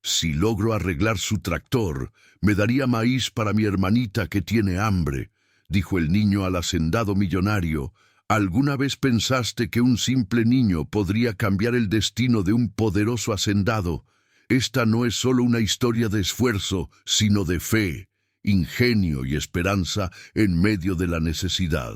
Si logro arreglar su tractor, me daría maíz para mi hermanita que tiene hambre, dijo el niño al hacendado millonario. ¿Alguna vez pensaste que un simple niño podría cambiar el destino de un poderoso hacendado? Esta no es solo una historia de esfuerzo, sino de fe, ingenio y esperanza en medio de la necesidad.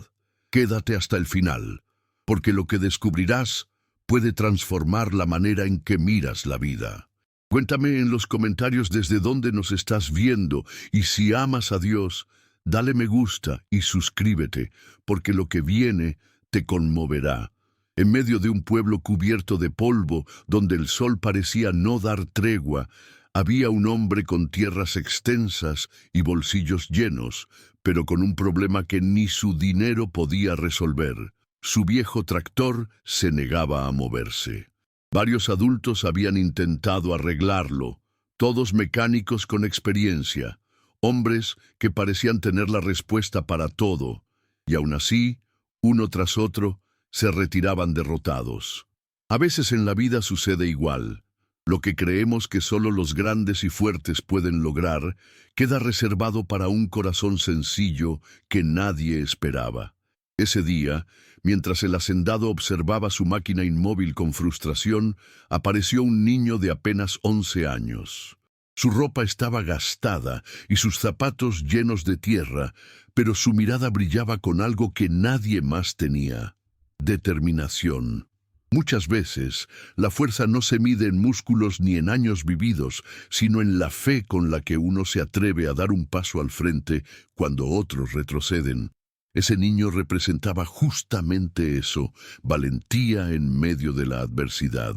Quédate hasta el final, porque lo que descubrirás puede transformar la manera en que miras la vida. Cuéntame en los comentarios desde dónde nos estás viendo, y si amas a Dios, dale me gusta y suscríbete, porque lo que viene te conmoverá. En medio de un pueblo cubierto de polvo, donde el sol parecía no dar tregua, había un hombre con tierras extensas y bolsillos llenos, pero con un problema que ni su dinero podía resolver. Su viejo tractor se negaba a moverse. Varios adultos habían intentado arreglarlo, todos mecánicos con experiencia, hombres que parecían tener la respuesta para todo, y aún así, uno tras otro, se retiraban derrotados. A veces en la vida sucede igual. Lo que creemos que solo los grandes y fuertes pueden lograr, queda reservado para un corazón sencillo que nadie esperaba. Ese día, mientras el hacendado observaba su máquina inmóvil con frustración, apareció un niño de apenas 11 años. Su ropa estaba gastada y sus zapatos llenos de tierra, pero su mirada brillaba con algo que nadie más tenía: determinación. Muchas veces, la fuerza no se mide en músculos ni en años vividos, sino en la fe con la que uno se atreve a dar un paso al frente cuando otros retroceden. Ese niño representaba justamente eso, valentía en medio de la adversidad.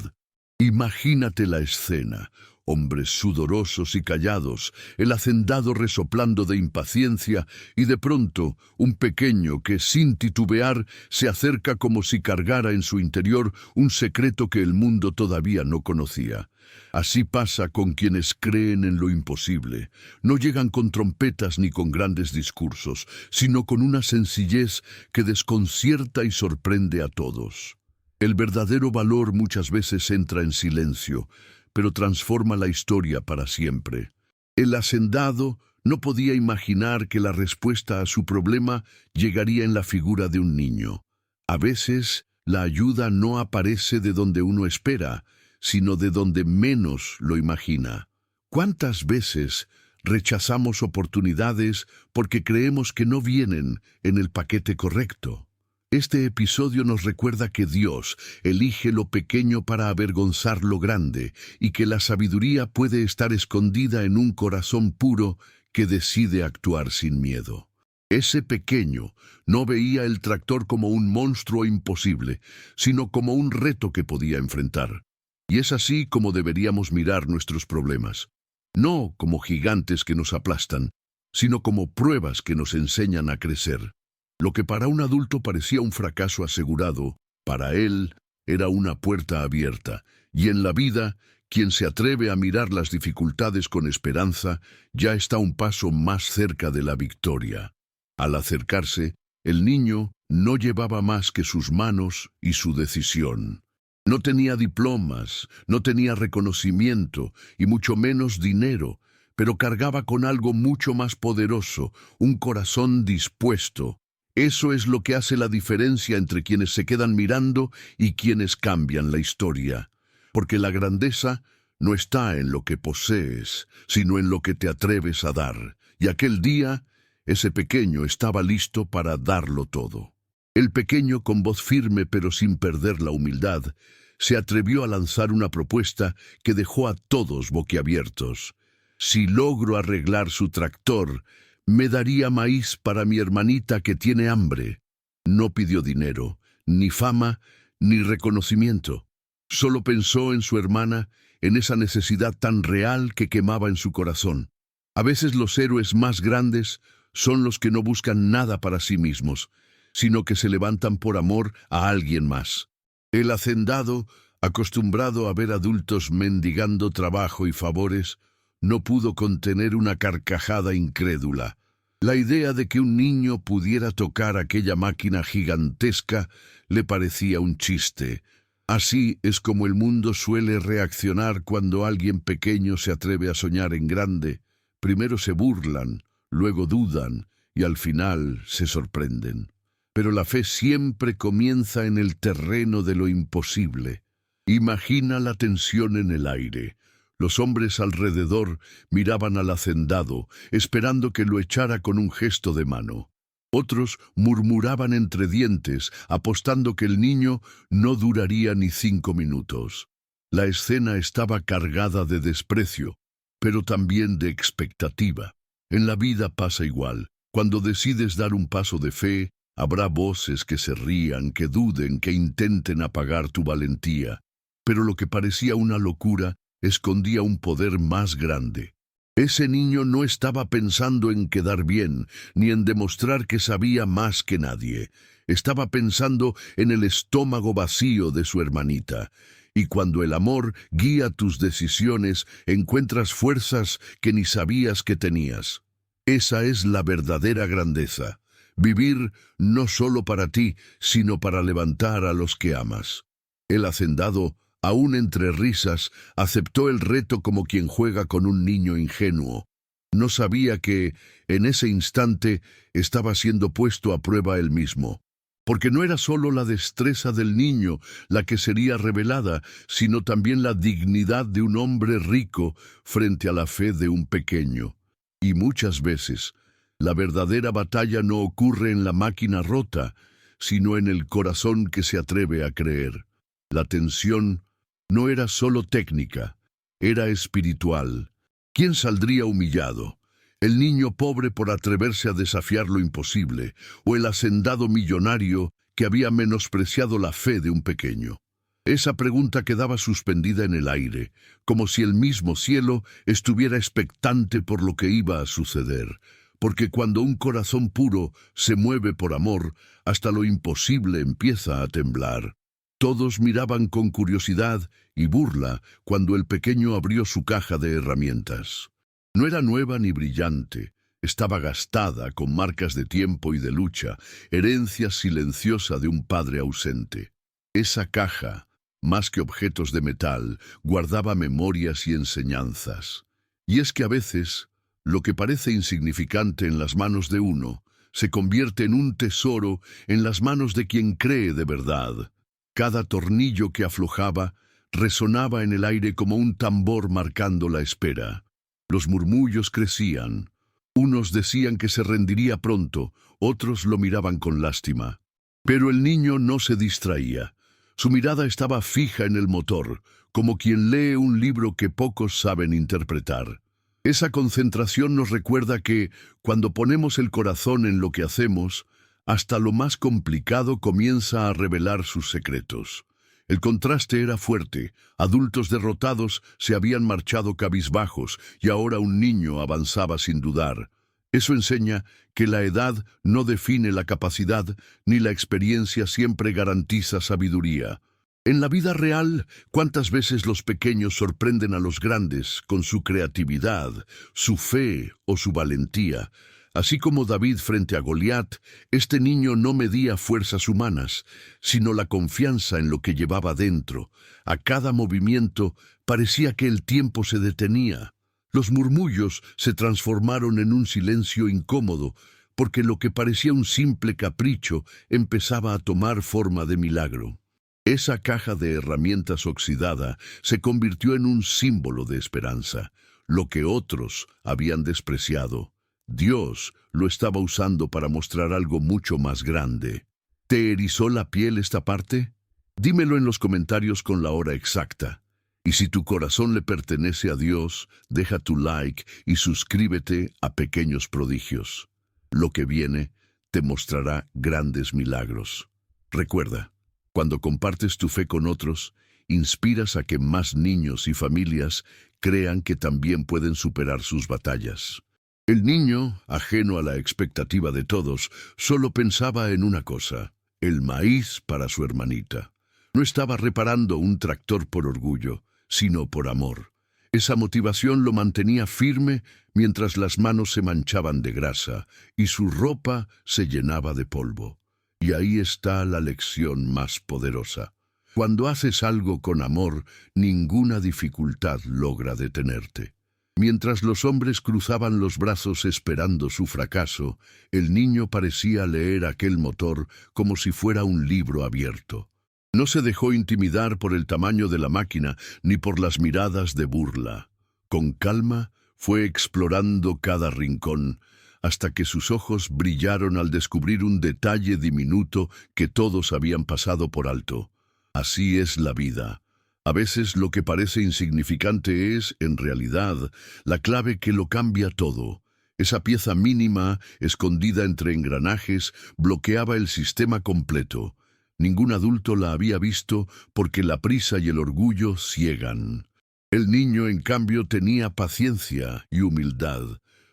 Imagínate la escena: hombres sudorosos y callados, el hacendado resoplando de impaciencia, y de pronto un pequeño que, sin titubear, se acerca como si cargara en su interior un secreto que el mundo todavía no conocía. Así pasa con quienes creen en lo imposible. No llegan con trompetas ni con grandes discursos, sino con una sencillez que desconcierta y sorprende a todos. El verdadero valor muchas veces entra en silencio, pero transforma la historia para siempre. El hacendado no podía imaginar que la respuesta a su problema llegaría en la figura de un niño. A veces, la ayuda no aparece de donde uno espera, sino de donde menos lo imagina. ¿Cuántas veces rechazamos oportunidades porque creemos que no vienen en el paquete correcto? Este episodio nos recuerda que Dios elige lo pequeño para avergonzar lo grande, y que la sabiduría puede estar escondida en un corazón puro que decide actuar sin miedo. Ese pequeño no veía el tractor como un monstruo imposible, sino como un reto que podía enfrentar. Y es así como deberíamos mirar nuestros problemas. No como gigantes que nos aplastan, sino como pruebas que nos enseñan a crecer. Lo que para un adulto parecía un fracaso asegurado, para él era una puerta abierta, y en la vida, quien se atreve a mirar las dificultades con esperanza, ya está un paso más cerca de la victoria. Al acercarse, el niño no llevaba más que sus manos y su decisión. No tenía diplomas, no tenía reconocimiento, y mucho menos dinero, pero cargaba con algo mucho más poderoso: un corazón dispuesto. Eso es lo que hace la diferencia entre quienes se quedan mirando y quienes cambian la historia. Porque la grandeza no está en lo que posees, sino en lo que te atreves a dar. Y aquel día, ese pequeño estaba listo para darlo todo. El pequeño, con voz firme pero sin perder la humildad, se atrevió a lanzar una propuesta que dejó a todos boquiabiertos. Si logro arreglar su tractor, me daría maíz para mi hermanita que tiene hambre. No pidió dinero, ni fama, ni reconocimiento. Solo pensó en su hermana, en esa necesidad tan real que quemaba en su corazón. A veces los héroes más grandes son los que no buscan nada para sí mismos, sino que se levantan por amor a alguien más. El hacendado, acostumbrado a ver adultos mendigando trabajo y favores, no pudo contener una carcajada incrédula. La idea de que un niño pudiera tocar aquella máquina gigantesca le parecía un chiste. Así es como el mundo suele reaccionar cuando alguien pequeño se atreve a soñar en grande. Primero se burlan, luego dudan y al final se sorprenden. Pero la fe siempre comienza en el terreno de lo imposible. Imagina la tensión en el aire. Los hombres alrededor miraban al hacendado, esperando que lo echara con un gesto de mano. Otros murmuraban entre dientes, apostando que el niño no duraría ni 5 minutos. La escena estaba cargada de desprecio, pero también de expectativa. En la vida pasa igual. Cuando decides dar un paso de fe, habrá voces que se rían, que duden, que intenten apagar tu valentía. Pero lo que parecía una locura escondía un poder más grande. Ese niño no estaba pensando en quedar bien, ni en demostrar que sabía más que nadie. Estaba pensando en el estómago vacío de su hermanita. Y cuando el amor guía tus decisiones, encuentras fuerzas que ni sabías que tenías. Esa es la verdadera grandeza. Vivir no solo para ti, sino para levantar a los que amas. El hacendado, aún entre risas, aceptó el reto como quien juega con un niño ingenuo. No sabía que, en ese instante, estaba siendo puesto a prueba él mismo. Porque no era solo la destreza del niño la que sería revelada, sino también la dignidad de un hombre rico frente a la fe de un pequeño. Y muchas veces, la verdadera batalla no ocurre en la máquina rota, sino en el corazón que se atreve a creer. La tensión no era solo técnica, era espiritual. ¿Quién saldría humillado? ¿El niño pobre por atreverse a desafiar lo imposible, o el hacendado millonario que había menospreciado la fe de un pequeño? Esa pregunta quedaba suspendida en el aire, como si el mismo cielo estuviera expectante por lo que iba a suceder, porque cuando un corazón puro se mueve por amor, hasta lo imposible empieza a temblar. Todos miraban con curiosidad y burla cuando el pequeño abrió su caja de herramientas. No era nueva ni brillante, estaba gastada con marcas de tiempo y de lucha, herencia silenciosa de un padre ausente. Esa caja, más que objetos de metal, guardaba memorias y enseñanzas. Y es que a veces, lo que parece insignificante en las manos de uno, se convierte en un tesoro en las manos de quien cree de verdad. Cada tornillo que aflojaba resonaba en el aire como un tambor marcando la espera. Los murmullos crecían. Unos decían que se rendiría pronto, otros lo miraban con lástima. Pero el niño no se distraía. Su mirada estaba fija en el motor, como quien lee un libro que pocos saben interpretar. Esa concentración nos recuerda que, cuando ponemos el corazón en lo que hacemos, hasta lo más complicado comienza a revelar sus secretos. El contraste era fuerte. Adultos derrotados se habían marchado cabizbajos y ahora un niño avanzaba sin dudar. Eso enseña que la edad no define la capacidad, ni la experiencia siempre garantiza sabiduría. En la vida real, ¿cuántas veces los pequeños sorprenden a los grandes con su creatividad, su fe o su valentía? Así como David frente a Goliat, este niño no medía fuerzas humanas, sino la confianza en lo que llevaba dentro. A cada movimiento parecía que el tiempo se detenía. Los murmullos se transformaron en un silencio incómodo, porque lo que parecía un simple capricho empezaba a tomar forma de milagro. Esa caja de herramientas oxidada se convirtió en un símbolo de esperanza. Lo que otros habían despreciado, Dios lo estaba usando para mostrar algo mucho más grande. ¿Te erizó la piel esta parte? Dímelo en los comentarios con la hora exacta. Y si tu corazón le pertenece a Dios, deja tu like y suscríbete a Pequeños Prodigios. Lo que viene te mostrará grandes milagros. Recuerda, cuando compartes tu fe con otros, inspiras a que más niños y familias crean que también pueden superar sus batallas. El niño, ajeno a la expectativa de todos, solo pensaba en una cosa: el maíz para su hermanita. No estaba reparando un tractor por orgullo, sino por amor. Esa motivación lo mantenía firme mientras las manos se manchaban de grasa y su ropa se llenaba de polvo. Y ahí está la lección más poderosa. Cuando haces algo con amor, ninguna dificultad logra detenerte. Mientras los hombres cruzaban los brazos esperando su fracaso, el niño parecía leer aquel motor como si fuera un libro abierto. No se dejó intimidar por el tamaño de la máquina ni por las miradas de burla. Con calma, fue explorando cada rincón, hasta que sus ojos brillaron al descubrir un detalle diminuto que todos habían pasado por alto. Así es la vida. A veces lo que parece insignificante es, en realidad, la clave que lo cambia todo. Esa pieza mínima, escondida entre engranajes, bloqueaba el sistema completo. Ningún adulto la había visto porque la prisa y el orgullo ciegan. El niño, en cambio, tenía paciencia y humildad.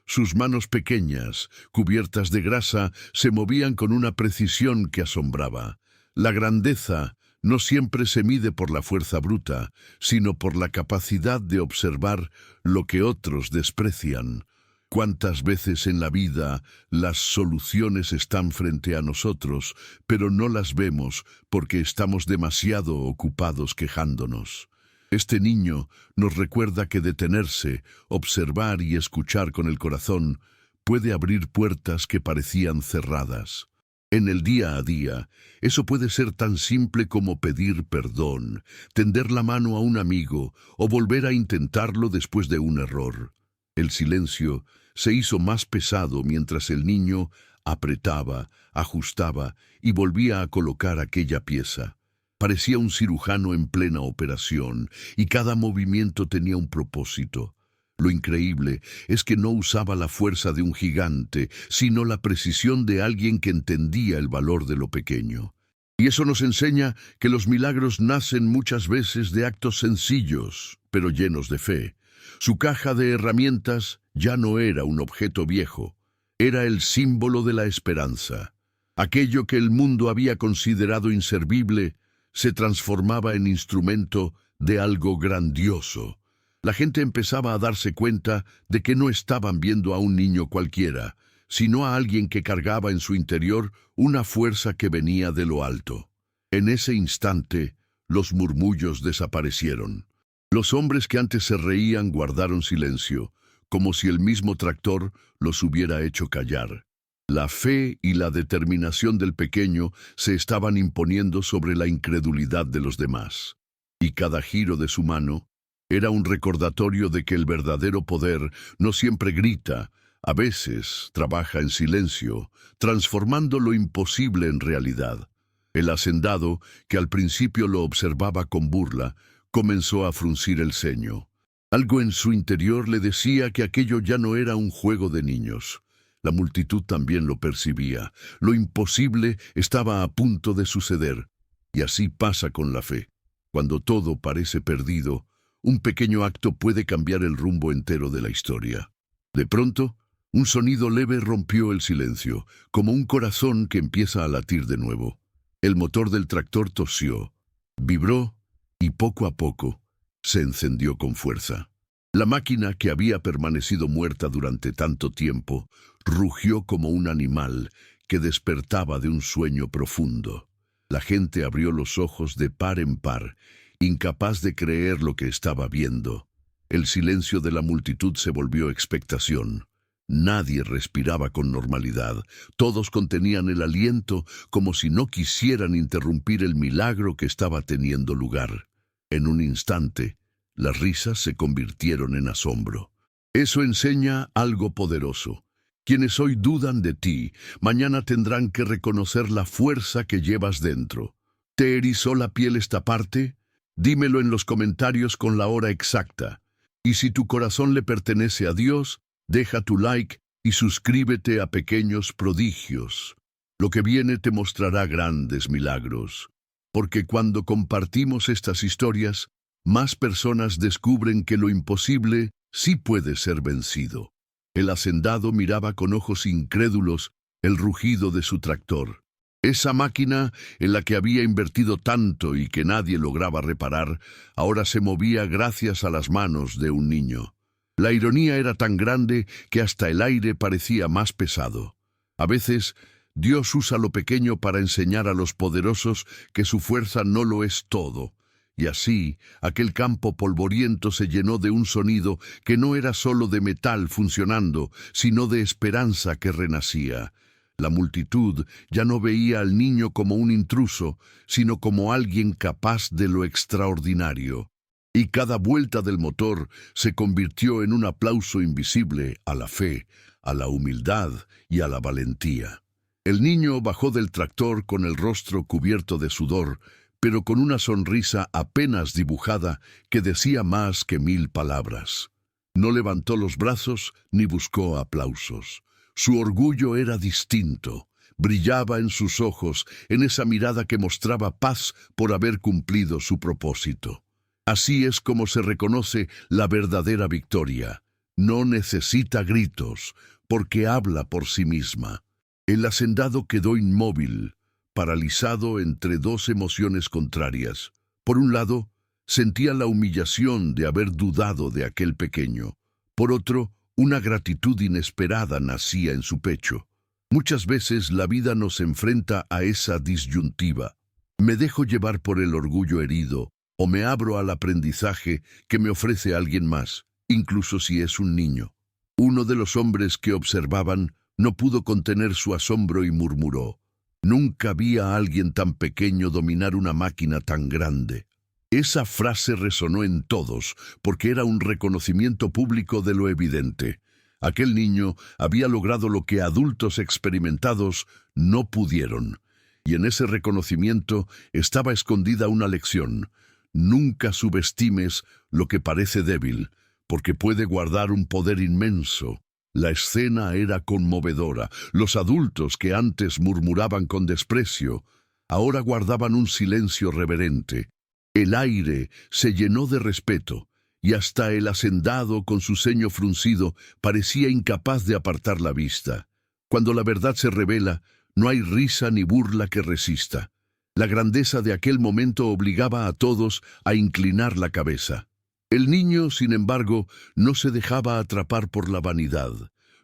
Sus manos pequeñas, cubiertas de grasa, se movían con una precisión que asombraba. La grandeza no siempre se mide por la fuerza bruta, sino por la capacidad de observar lo que otros desprecian. ¿Cuántas veces en la vida las soluciones están frente a nosotros, pero no las vemos porque estamos demasiado ocupados quejándonos? Este niño nos recuerda que detenerse, observar y escuchar con el corazón puede abrir puertas que parecían cerradas. En el día a día, eso puede ser tan simple como pedir perdón, tender la mano a un amigo o volver a intentarlo después de un error. El silencio se hizo más pesado mientras el niño apretaba, ajustaba y volvía a colocar aquella pieza. Parecía un cirujano en plena operación y cada movimiento tenía un propósito. Lo increíble es que no usaba la fuerza de un gigante, sino la precisión de alguien que entendía el valor de lo pequeño. Y eso nos enseña que los milagros nacen muchas veces de actos sencillos, pero llenos de fe. Su caja de herramientas ya no era un objeto viejo, era el símbolo de la esperanza. Aquello que el mundo había considerado inservible se transformaba en instrumento de algo grandioso. La gente empezaba a darse cuenta de que no estaban viendo a un niño cualquiera, sino a alguien que cargaba en su interior una fuerza que venía de lo alto. En ese instante, los murmullos desaparecieron. Los hombres que antes se reían guardaron silencio, como si el mismo tractor los hubiera hecho callar. La fe y la determinación del pequeño se estaban imponiendo sobre la incredulidad de los demás. Y cada giro de su mano era un recordatorio de que el verdadero poder no siempre grita, a veces trabaja en silencio, transformando lo imposible en realidad. El hacendado, que al principio lo observaba con burla, comenzó a fruncir el ceño. Algo en su interior le decía que aquello ya no era un juego de niños. La multitud también lo percibía. Lo imposible estaba a punto de suceder. Y así pasa con la fe. Cuando todo parece perdido, un pequeño acto puede cambiar el rumbo entero de la historia. De pronto, un sonido leve rompió el silencio, como un corazón que empieza a latir de nuevo. El motor del tractor tosió, vibró y poco a poco se encendió con fuerza. La máquina, que había permanecido muerta durante tanto tiempo, rugió como un animal que despertaba de un sueño profundo. La gente abrió los ojos de par en par, incapaz de creer lo que estaba viendo. El silencio de la multitud se volvió expectación. Nadie respiraba con normalidad. Todos contenían el aliento como si no quisieran interrumpir el milagro que estaba teniendo lugar. En un instante, las risas se convirtieron en asombro. Eso enseña algo poderoso. Quienes hoy dudan de ti, mañana tendrán que reconocer la fuerza que llevas dentro. ¿Te erizó la piel esta parte? Dímelo en los comentarios con la hora exacta. Y si tu corazón le pertenece a Dios, deja tu like y suscríbete a Pequeños Prodigios. Lo que viene te mostrará grandes milagros. Porque cuando compartimos estas historias, más personas descubren que lo imposible sí puede ser vencido. El hacendado miraba con ojos incrédulos el rugido de su tractor. Esa máquina en la que había invertido tanto y que nadie lograba reparar, ahora se movía gracias a las manos de un niño. La ironía era tan grande que hasta el aire parecía más pesado. A veces, Dios usa lo pequeño para enseñar a los poderosos que su fuerza no lo es todo. Y así, aquel campo polvoriento se llenó de un sonido que no era solo de metal funcionando, sino de esperanza que renacía. La multitud ya no veía al niño como un intruso, sino como alguien capaz de lo extraordinario. Y cada vuelta del motor se convirtió en un aplauso invisible a la fe, a la humildad y a la valentía. El niño bajó del tractor con el rostro cubierto de sudor, pero con una sonrisa apenas dibujada que decía más que 1000 palabras. No levantó los brazos ni buscó aplausos. Su orgullo era distinto. Brillaba en sus ojos, en esa mirada que mostraba paz por haber cumplido su propósito. Así es como se reconoce la verdadera victoria. No necesita gritos, porque habla por sí misma. El hacendado quedó inmóvil, paralizado entre dos emociones contrarias. Por un lado, sentía la humillación de haber dudado de aquel pequeño. Por otro, una gratitud inesperada nacía en su pecho. Muchas veces la vida nos enfrenta a esa disyuntiva. ¿Me dejo llevar por el orgullo herido o me abro al aprendizaje que me ofrece alguien más, incluso si es un niño? Uno de los hombres que observaban no pudo contener su asombro y murmuró: «Nunca vi a alguien tan pequeño dominar una máquina tan grande». Esa frase resonó en todos, porque era un reconocimiento público de lo evidente. Aquel niño había logrado lo que adultos experimentados no pudieron. Y en ese reconocimiento estaba escondida una lección. Nunca subestimes lo que parece débil, porque puede guardar un poder inmenso. La escena era conmovedora. Los adultos que antes murmuraban con desprecio, ahora guardaban un silencio reverente. El aire se llenó de respeto, y hasta el hacendado con su ceño fruncido parecía incapaz de apartar la vista. Cuando la verdad se revela, no hay risa ni burla que resista. La grandeza de aquel momento obligaba a todos a inclinar la cabeza. El niño, sin embargo, no se dejaba atrapar por la vanidad.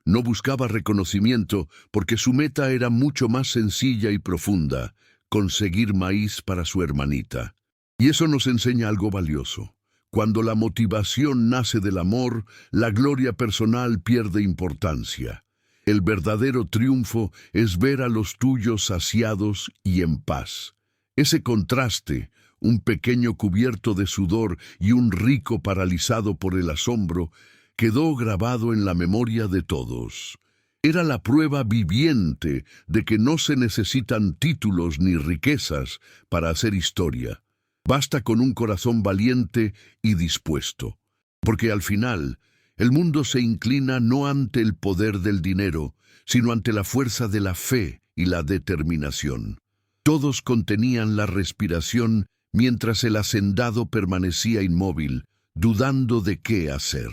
No buscaba reconocimiento porque su meta era mucho más sencilla y profunda: conseguir maíz para su hermanita. Y eso nos enseña algo valioso. Cuando la motivación nace del amor, la gloria personal pierde importancia. El verdadero triunfo es ver a los tuyos saciados y en paz. Ese contraste, un pequeño cubierto de sudor y un rico paralizado por el asombro, quedó grabado en la memoria de todos. Era la prueba viviente de que no se necesitan títulos ni riquezas para hacer historia. Basta con un corazón valiente y dispuesto. Porque al final, el mundo se inclina no ante el poder del dinero, sino ante la fuerza de la fe y la determinación. Todos contenían la respiración mientras el hacendado permanecía inmóvil, dudando de qué hacer.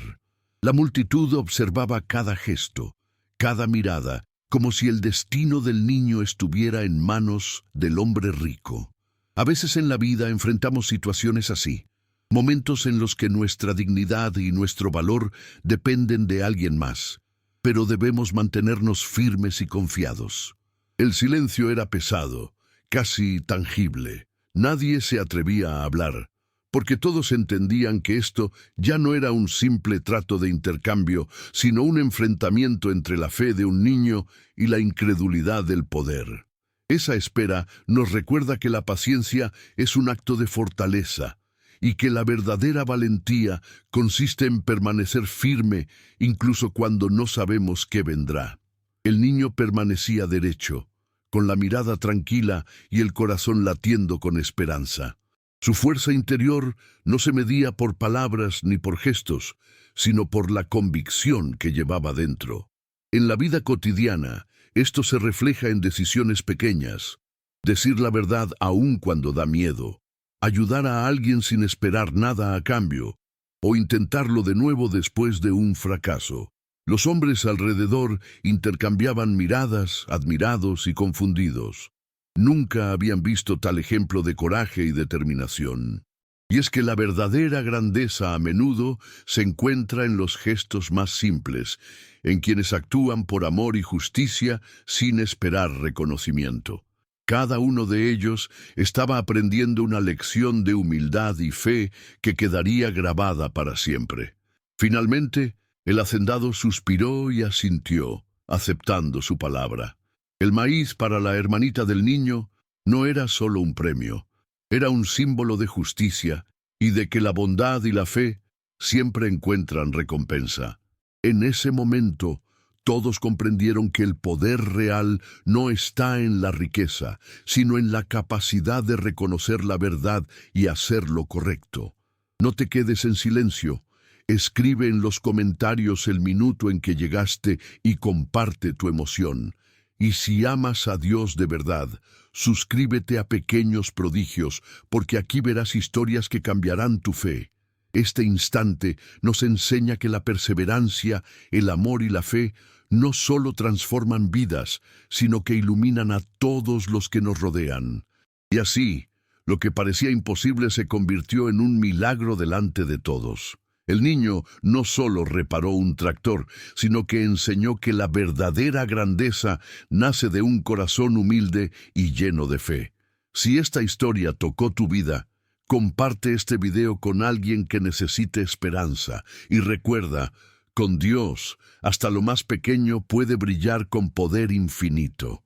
La multitud observaba cada gesto, cada mirada, como si el destino del niño estuviera en manos del hombre rico. A veces en la vida enfrentamos situaciones así, momentos en los que nuestra dignidad y nuestro valor dependen de alguien más, pero debemos mantenernos firmes y confiados. El silencio era pesado, casi tangible. Nadie se atrevía a hablar, porque todos entendían que esto ya no era un simple trato de intercambio, sino un enfrentamiento entre la fe de un niño y la incredulidad del poder. Esa espera nos recuerda que la paciencia es un acto de fortaleza y que la verdadera valentía consiste en permanecer firme incluso cuando no sabemos qué vendrá. El niño permanecía derecho, con la mirada tranquila y el corazón latiendo con esperanza. Su fuerza interior no se medía por palabras ni por gestos, sino por la convicción que llevaba dentro. En la vida cotidiana, esto se refleja en decisiones pequeñas: decir la verdad aun cuando da miedo, ayudar a alguien sin esperar nada a cambio, o intentarlo de nuevo después de un fracaso. Los hombres alrededor intercambiaban miradas, admirados y confundidos. Nunca habían visto tal ejemplo de coraje y determinación. Y es que la verdadera grandeza a menudo se encuentra en los gestos más simples, en quienes actúan por amor y justicia sin esperar reconocimiento. Cada uno de ellos estaba aprendiendo una lección de humildad y fe que quedaría grabada para siempre. Finalmente, el hacendado suspiró y asintió, aceptando su palabra. El maíz para la hermanita del niño no era solo un premio, era un símbolo de justicia y de que la bondad y la fe siempre encuentran recompensa. En ese momento, todos comprendieron que el poder real no está en la riqueza, sino en la capacidad de reconocer la verdad y hacer lo correcto. No te quedes en silencio. Escribe en los comentarios el minuto en que llegaste y comparte tu emoción. Y si amas a Dios de verdad, suscríbete a Pequeños Prodigios, porque aquí verás historias que cambiarán tu fe. Este instante nos enseña que la perseverancia, el amor y la fe no solo transforman vidas, sino que iluminan a todos los que nos rodean. Y así, lo que parecía imposible se convirtió en un milagro delante de todos. El niño no solo reparó un tractor, sino que enseñó que la verdadera grandeza nace de un corazón humilde y lleno de fe. Si esta historia tocó tu vida, comparte este video con alguien que necesite esperanza y recuerda, con Dios, hasta lo más pequeño puede brillar con poder infinito.